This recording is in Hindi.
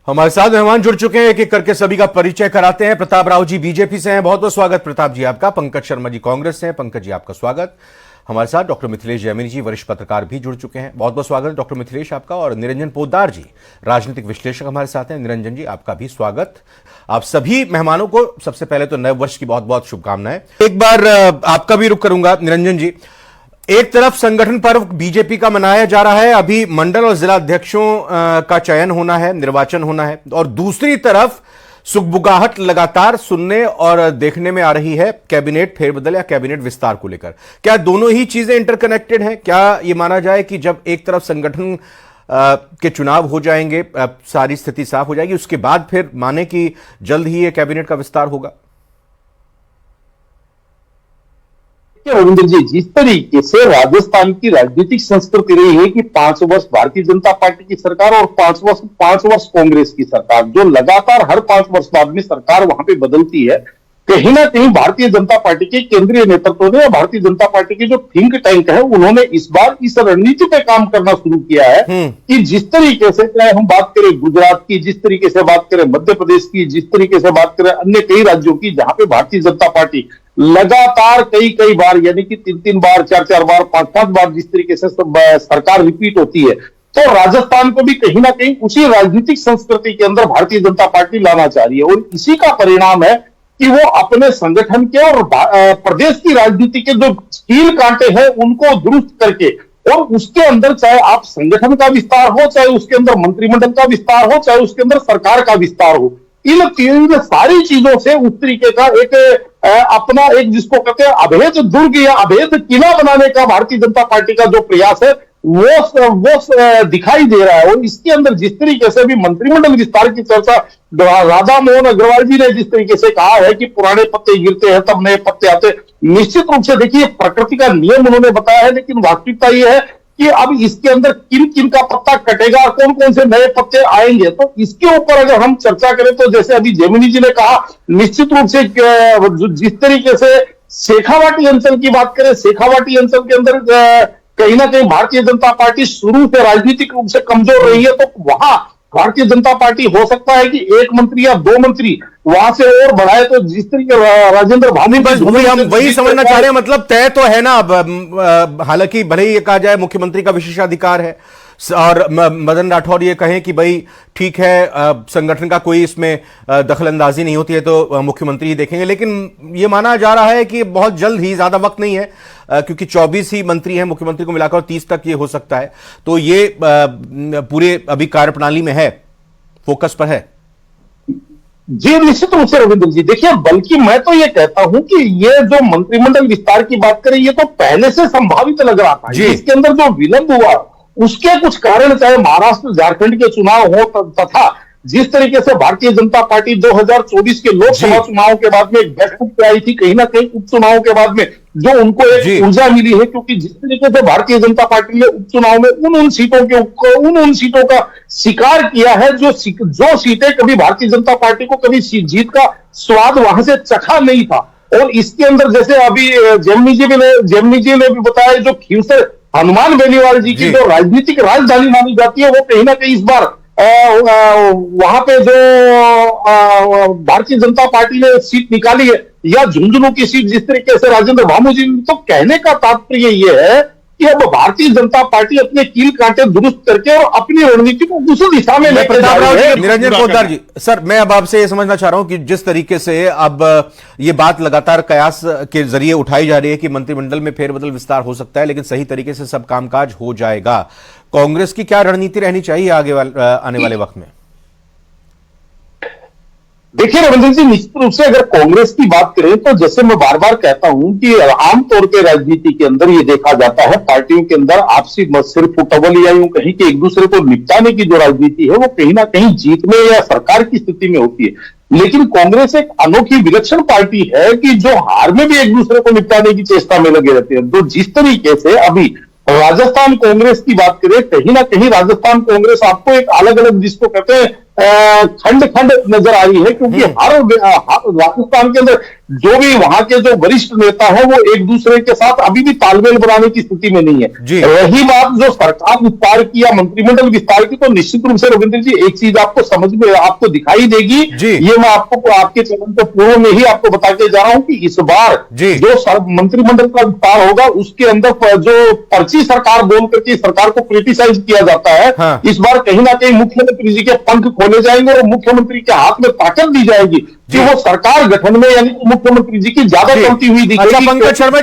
हमारे साथ मेहमान जुड़ चुके हैं, एक एक करके सभी का परिचय कराते हैं। प्रताप राव जी बीजेपी से हैं, बहुत बहुत स्वागत प्रताप जी आपका। पंकज शर्मा जी कांग्रेस से हैं, पंकज जी आपका स्वागत। हमारे साथ डॉक्टर मिथिलेश जैमिनी जी वरिष्ठ पत्रकार भी जुड़ चुके हैं, बहुत बहुत स्वागत डॉक्टर मिथिलेश आपका। और निरंजन पोद्दार जी राजनीतिक विश्लेषक हमारे साथ हैं, निरंजन जी आपका भी स्वागत। आप सभी मेहमानों को सबसे पहले तो नए वर्ष की बहुत बहुत शुभकामनाएं। एक बार आपका भी रुख करूंगा निरंजन जी। एक तरफ संगठन पर्व बीजेपी का मनाया जा रहा है, अभी मंडल और जिला अध्यक्षों का चयन होना है, निर्वाचन होना है, और दूसरी तरफ सुगबुगाहट लगातार सुनने और देखने में आ रही है कैबिनेट फेरबदल या कैबिनेट विस्तार को लेकर। क्या दोनों ही चीजें इंटरकनेक्टेड हैं? क्या यह माना जाए कि जब एक तरफ संगठन के चुनाव हो जाएंगे, सारी स्थिति साफ हो जाएगी, उसके बाद फिर माने कि जल्द ही यह कैबिनेट का विस्तार होगा? रविंद्र जी, जिस तरीके से राजस्थान की राजनीतिक संस्कृति रही है कि 5 वर्ष भारतीय जनता पार्टी की सरकार और 5 वर्ष कांग्रेस की सरकार, जो लगातार हर 5 वर्ष बाद में सरकार वहां पे बदलती है, कहीं ना कहीं भारतीय जनता पार्टी के केंद्रीय नेतृत्व ने, भारतीय जनता पार्टी के जो थिंक टैंक है, उन्होंने इस बार इस रणनीति पे काम करना शुरू किया है कि जिस तरीके से, चाहे हम बात करें गुजरात की, जिस तरीके से बात करें मध्य प्रदेश की, जिस तरीके से बात करें अन्य कई राज्यों की, जहां पे भारतीय जनता पार्टी लगातार कई बार, यानी कि 3 बार, 4 बार, 5 बार जिस तरीके से सरकार रिपीट होती है, तो राजस्थान को भी कहीं ना कहीं उसी राजनीतिक संस्कृति के अंदर भारतीय जनता पार्टी लाना चाह रही है। और इसी का परिणाम है कि वो अपने संगठन के और प्रदेश की राजनीति के जो कील कांटे हैं उनको दुरुस्त करके, और उसके अंदर चाहे आप संगठन का विस्तार हो, चाहे उसके अंदर मंत्रिमंडल का विस्तार हो, चाहे उसके अंदर सरकार का विस्तार हो, इन तीन सारी चीजों से उस तरीके का एक अपना एक जिसको कहते हैं अभेद दुर्ग या अभेद किला बनाने का भारतीय जनता पार्टी का जो प्रयास है वो दिखाई दे रहा है। और इसके अंदर जिस तरीके से भी मंत्रिमंडल विस्तार की चर्चा राधा मोहन अग्रवाल जी ने जिस तरीके से कहा है कि पुराने पत्ते गिरते हैं तब नए पत्ते आते, निश्चित रूप से देखिए प्रकृति का नियम उन्होंने बताया है, लेकिन वास्तविकता यह है कि अब इसके अंदर किन किन का पत्ता कटेगा और कौन कौन से नए पत्ते आएंगे। तो इसके ऊपर अगर हम चर्चा करें तो जैसे अभी जैमिनी जी ने कहा, निश्चित रूप से जिस तरीके से शेखावाटी अंचल की बात करें, शेखावाटी अंचल के अंदर कहीं ना कहीं भारतीय जनता पार्टी शुरू से राजनीतिक रूप से कमजोर रही है, तो वहां भारतीय जनता पार्टी हो सकता है कि 1 मंत्री या 2 मंत्री वहां से और बढ़ाए। तो जिस तरीके राजेंद्र भानु, बस हम वही समझना चाह रहे हैं, मतलब तय तो है ना अब, हालांकि भले ही ये कहा जाए मुख्यमंत्री का विशेषाधिकार है और मदन राठौर ये कहें कि भाई ठीक है संगठन का कोई इसमें दखल अंदाजी नहीं होती है तो मुख्यमंत्री ही देखेंगे, लेकिन ये माना जा रहा है कि बहुत जल्द ही, ज्यादा वक्त नहीं है क्योंकि 24 ही मंत्री हैं, मुख्यमंत्री को मिलाकर 30 तक ये हो सकता है, तो ये पूरे अभी कार्यप्रणाली में है, फोकस पर है। जी निश्चित रूप से रविंद्र जी, देखिए बल्कि मैं तो ये कहता हूं कि ये जो मंत्रिमंडल विस्तार की बात करें, ये तो पहले से संभावित लग रहा था। इसके अंदर जो विलंब हुआ उसके कुछ कारण, चाहे महाराष्ट्र झारखंड के चुनाव हो तथा जिस तरीके से भारतीय जनता पार्टी 2024 के लोकसभा चुनाव के बाद में एक बैठक पे आई थी, कहीं ना कहीं उपचुनाव के बाद में जो उनको एक ऊर्जा मिली है, क्योंकि जिस तरीके से भारतीय जनता पार्टी ने उपचुनाव में उन सीटों का शिकार किया है जो सीटें कभी भारतीय जनता पार्टी को कभी जीत का स्वाद वहां से चखा नहीं था। और इसके अंदर जैसे अभी जैमिनी जी ने भी बताया, जो खींवसर हनुमान बेनीवाल जी की जो राजनीतिक राजधानी मानी जाती है, वो कहीं ना कहीं इस बार वहां पे जो भारतीय जनता पार्टी ने सीट निकाली है, या झुंझुनू की सीट जिस तरीके से राजेंद्र भानु जी, तो कहने का तात्पर्य यह है कि अब भारतीय जनता पार्टी अपने कील कांटे दुरुस्त करके और अपनी रणनीति को उस दिशा में लेकर जा रही है। निरंजन पोद्दार जी, सर मैं अब आपसे ये समझना चाह रहा हूं कि जिस तरीके से अब ये बात लगातार कयास के जरिए उठाई जा रही है कि मंत्रिमंडल में फेरबदल विस्तार हो सकता है, लेकिन सही तरीके से सब कामकाज हो जाएगा, कांग्रेस की क्या रणनीति रहनी चाहिए आने वाले वक्त में? देखिए रविंद्र जी, निश्चित रूप से अगर कांग्रेस की बात करें तो जैसे मैं बार बार कहता हूं कि आमतौर पर राजनीति के अंदर ये देखा जाता है, पार्टियों के अंदर आपसी सिर्फ फुटबॉल या यूं कहीं कि एक दूसरे को निपटाने की जो राजनीति है वो कहीं ना कहीं जीतने या सरकार की स्थिति में होती है। लेकिन कांग्रेस एक अनोखी विलक्षण पार्टी है कि जो हार में भी एक दूसरे को निपटाने की चेष्टा में लगे रहते हैं। तो जिस तरीके से अभी राजस्थान कांग्रेस की बात करें, कहीं ना कहीं राजस्थान कांग्रेस आपको एक अलग अलग जिसको कहते हैं खंड खंड नजर आ रही है, क्योंकि हर राजस्थान के अंदर जो भी वहां के जो वरिष्ठ नेता है वो एक दूसरे के साथ अभी भी तालमेल बनाने की स्थिति में नहीं जी। है। रही बात जो सरकार विस्तार की या मंत्रिमंडल विस्तार की, तो निश्चित रूप से रविंद्र जी एक चीज आपको समझ में आपको दिखाई देगी, ये मैं आपको आपके चैनल के पूर्व में ही आपको बता के जा रहा हूं कि इस बार जो मंत्रिमंडल का विस्तार होगा उसके अंदर जो पर्ची सरकार बोल करके सरकार को क्रिटिसाइज किया जाता है, हाँ। इस बार कहीं ना कहीं मुख्यमंत्री जी के पंख खोले जाएंगे और मुख्यमंत्री के हाथ में ताकत दी जाएगी कि वो सरकार गठन में यानी मुख्यमंत्री जी की ज्यादा चलती हुई दिखेगी। अच्छा पंकज शर्मा